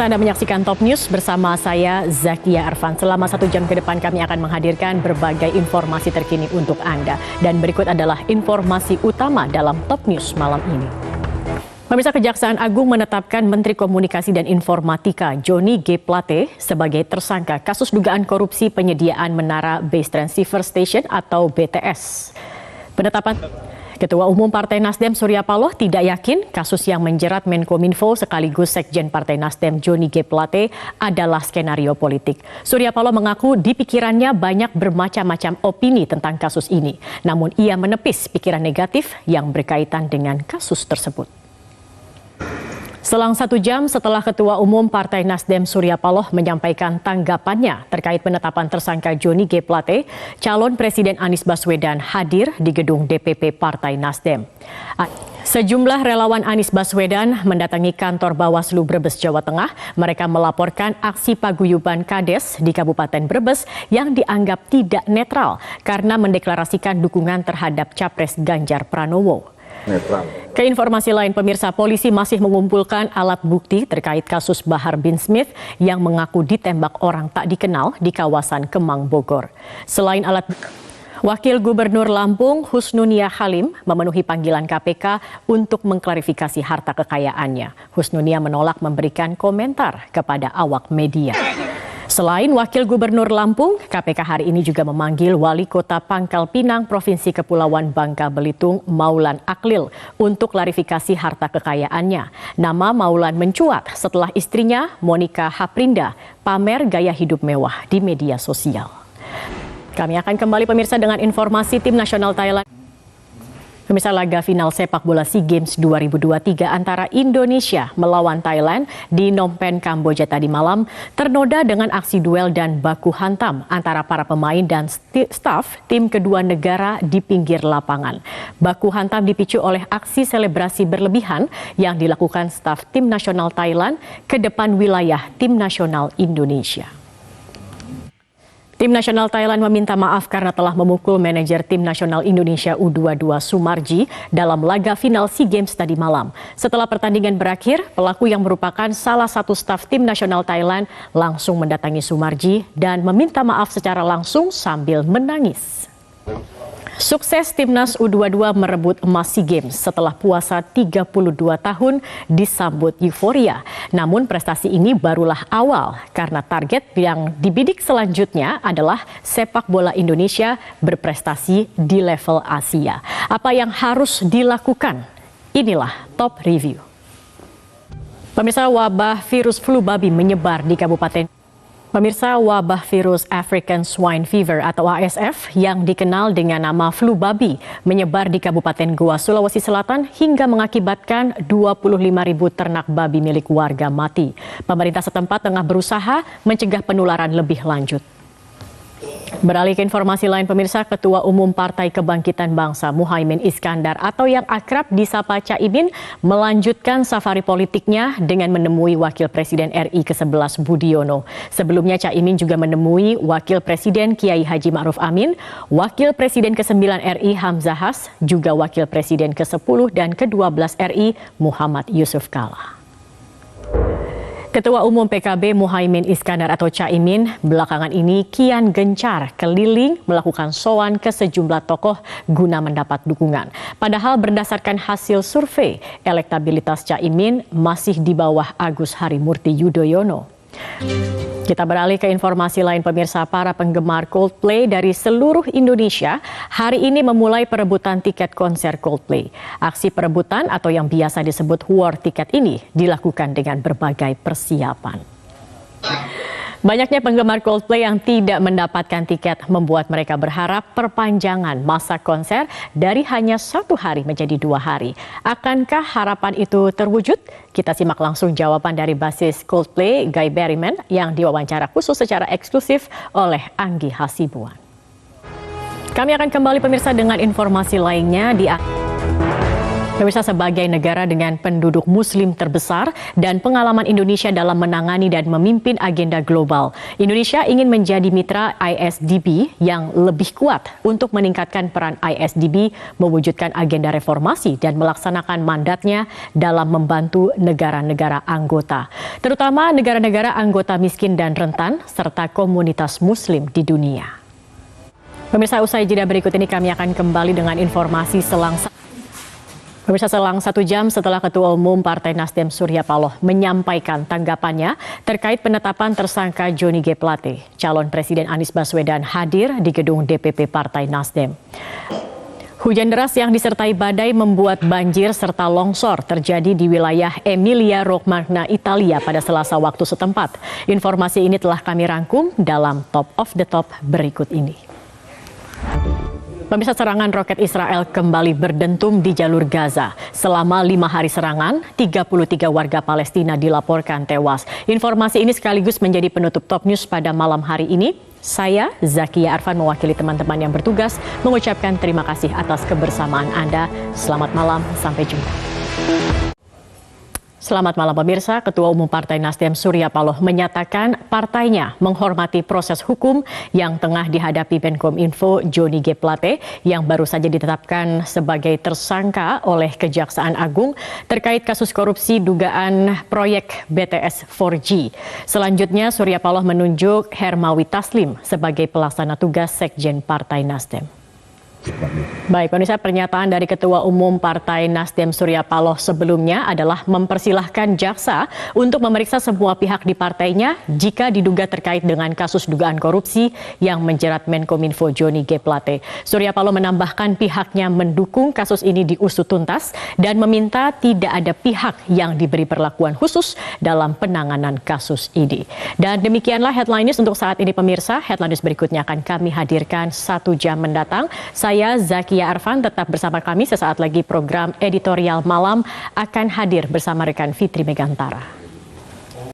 Anda menyaksikan Top News bersama saya Zakia Arfan. Selama 1 jam ke depan kami akan menghadirkan berbagai informasi terkini untuk Anda. Dan berikut adalah informasi utama dalam Top News malam ini. Pemirsa, Kejaksaan Agung menetapkan Menteri Komunikasi dan Informatika Johnny G. Plate sebagai tersangka kasus dugaan korupsi penyediaan menara Base Transceiver Station atau BTS. Penetapan Ketua Umum Partai Nasdem Surya Paloh tidak yakin kasus yang menjerat Menkominfo sekaligus Sekjen Partai Nasdem Johnny G. Plate adalah skenario politik. Surya Paloh mengaku di pikirannya banyak bermacam-macam opini tentang kasus ini. Namun ia menepis pikiran negatif yang berkaitan dengan kasus tersebut. Selang 1 jam setelah Ketua Umum Partai Nasdem Surya Paloh menyampaikan tanggapannya terkait penetapan tersangka Johnny G. Plate, calon Presiden Anies Baswedan hadir di gedung DPP Partai Nasdem. Sejumlah relawan Anies Baswedan mendatangi kantor Bawaslu Brebes, Jawa Tengah. Mereka melaporkan aksi paguyuban Kades di Kabupaten Brebes yang dianggap tidak netral karena mendeklarasikan dukungan terhadap Capres Ganjar Pranowo. Ke informasi lain, pemirsa, polisi masih mengumpulkan alat bukti terkait kasus Bahar bin Smith yang mengaku ditembak orang tak dikenal di kawasan Kemang, Bogor. Selain alat Wakil Gubernur Lampung Husnunia Halim memenuhi panggilan KPK untuk mengklarifikasi harta kekayaannya. Husnunia menolak memberikan komentar kepada awak media. Selain Wakil Gubernur Lampung, KPK hari ini juga memanggil Wali Kota Pangkal Pinang, Provinsi Kepulauan Bangka Belitung, Maulan Aklil, untuk klarifikasi harta kekayaannya. Nama Maulan mencuat setelah istrinya, Monica Haprinda, pamer gaya hidup mewah di media sosial. Kami akan kembali pemirsa dengan informasi tim nasional Thailand. Pemirsa, laga final sepak bola SEA Games 2023 antara Indonesia melawan Thailand di Phnom Penh, Kamboja tadi malam ternoda dengan aksi duel dan baku hantam antara para pemain dan staf tim kedua negara di pinggir lapangan. Baku hantam dipicu oleh aksi selebrasi berlebihan yang dilakukan staf tim nasional Thailand ke depan wilayah tim nasional Indonesia. Tim nasional Thailand meminta maaf karena telah memukul manajer tim nasional Indonesia U22 Sumarji dalam laga final SEA Games tadi malam. Setelah pertandingan berakhir, pelaku yang merupakan salah satu staf tim nasional Thailand langsung mendatangi Sumarji dan meminta maaf secara langsung sambil menangis. Sukses Timnas U22 merebut emas SEA Games setelah puasa 32 tahun disambut euforia. Namun prestasi ini barulah awal karena target yang dibidik selanjutnya adalah sepak bola Indonesia berprestasi di level Asia. Apa yang harus dilakukan? Inilah Top Review. Pemirsa, wabah virus flu babi menyebar di Kabupaten. Pemirsa, wabah virus African Swine Fever atau ASF yang dikenal dengan nama flu babi menyebar di Kabupaten Goa, Sulawesi Selatan hingga mengakibatkan 25.000 ternak babi milik warga mati. Pemerintah setempat tengah berusaha mencegah penularan lebih lanjut. Beralih ke informasi lain, pemirsa, Ketua Umum Partai Kebangkitan Bangsa Muhaimin Iskandar atau yang akrab disapa Caimin melanjutkan safari politiknya dengan menemui Wakil Presiden RI ke-11 Budiono. Sebelumnya Caimin juga menemui Wakil Presiden Kiai Haji Ma'ruf Amin, Wakil Presiden ke-9 RI Hamzahas, juga Wakil Presiden ke-10 dan ke-12 RI Muhammad Yusuf Kala. Ketua Umum PKB Muhaimin Iskandar atau Caimin belakangan ini kian gencar keliling melakukan sowan ke sejumlah tokoh guna mendapat dukungan. Padahal berdasarkan hasil survei, elektabilitas Caimin masih di bawah Agus Harimurti Yudhoyono. Kita beralih ke informasi lain, pemirsa. Para penggemar Coldplay dari seluruh Indonesia hari ini memulai perebutan tiket konser Coldplay. Aksi perebutan atau yang biasa disebut war tiket ini dilakukan dengan berbagai persiapan. Banyaknya penggemar Coldplay yang tidak mendapatkan tiket membuat mereka berharap perpanjangan masa konser dari hanya 1 hari menjadi 2 hari. Akankah harapan itu terwujud? Kita simak langsung jawaban dari basis Coldplay, Guy Berryman, yang diwawancara khusus secara eksklusif oleh Anggi Hasibuan. Kami akan kembali pemirsa dengan informasi lainnya di Pemirsa, sebagai negara dengan penduduk muslim terbesar dan pengalaman Indonesia dalam menangani dan memimpin agenda global, Indonesia ingin menjadi mitra ISDB yang lebih kuat untuk meningkatkan peran ISDB mewujudkan agenda reformasi dan melaksanakan mandatnya dalam membantu negara-negara anggota, terutama negara-negara anggota miskin dan rentan serta komunitas muslim di dunia. Pemirsa, usai jeda berikut ini kami akan kembali dengan informasi selang 1 jam setelah Ketua Umum Partai Nasdem Surya Paloh menyampaikan tanggapannya terkait penetapan tersangka Johnny G. Plate, calon Presiden Anies Baswedan hadir di gedung DPP Partai Nasdem. Hujan deras yang disertai badai membuat banjir serta longsor terjadi di wilayah Emilia-Romagna, Italia pada Selasa waktu setempat. Informasi ini telah kami rangkum dalam Top of the Top berikut ini. Pemirsa, serangan roket Israel kembali berdentum di jalur Gaza. Selama 5 hari serangan, 33 warga Palestina dilaporkan tewas. Informasi ini sekaligus menjadi penutup Top News pada malam hari ini. Saya, Zakia Arfan, mewakili teman-teman yang bertugas, mengucapkan terima kasih atas kebersamaan Anda. Selamat malam, sampai jumpa. Selamat malam pemirsa, Ketua Umum Partai Nasdem Surya Paloh menyatakan partainya menghormati proses hukum yang tengah dihadapi Menkominfo Johnny G. Plate yang baru saja ditetapkan sebagai tersangka oleh Kejaksaan Agung terkait kasus korupsi dugaan proyek BTS 4G. Selanjutnya Surya Paloh menunjuk Hermawi Taslim sebagai pelaksana tugas Sekjen Partai Nasdem. Baik, pemirsa, pernyataan dari Ketua Umum Partai Nasdem Surya Paloh sebelumnya adalah mempersilahkan jaksa untuk memeriksa semua pihak di partainya jika diduga terkait dengan kasus dugaan korupsi yang menjerat Menkominfo Johnny G. Plate. Surya Paloh menambahkan pihaknya mendukung kasus ini diusut tuntas dan meminta tidak ada pihak yang diberi perlakuan khusus dalam penanganan kasus ini. Dan demikianlah headline news untuk saat ini pemirsa. Headline news berikutnya akan kami hadirkan 1 jam mendatang. Saya Zakia Arfan, tetap bersama kami, sesaat lagi program editorial malam akan hadir bersama rekan Fitri Megantara.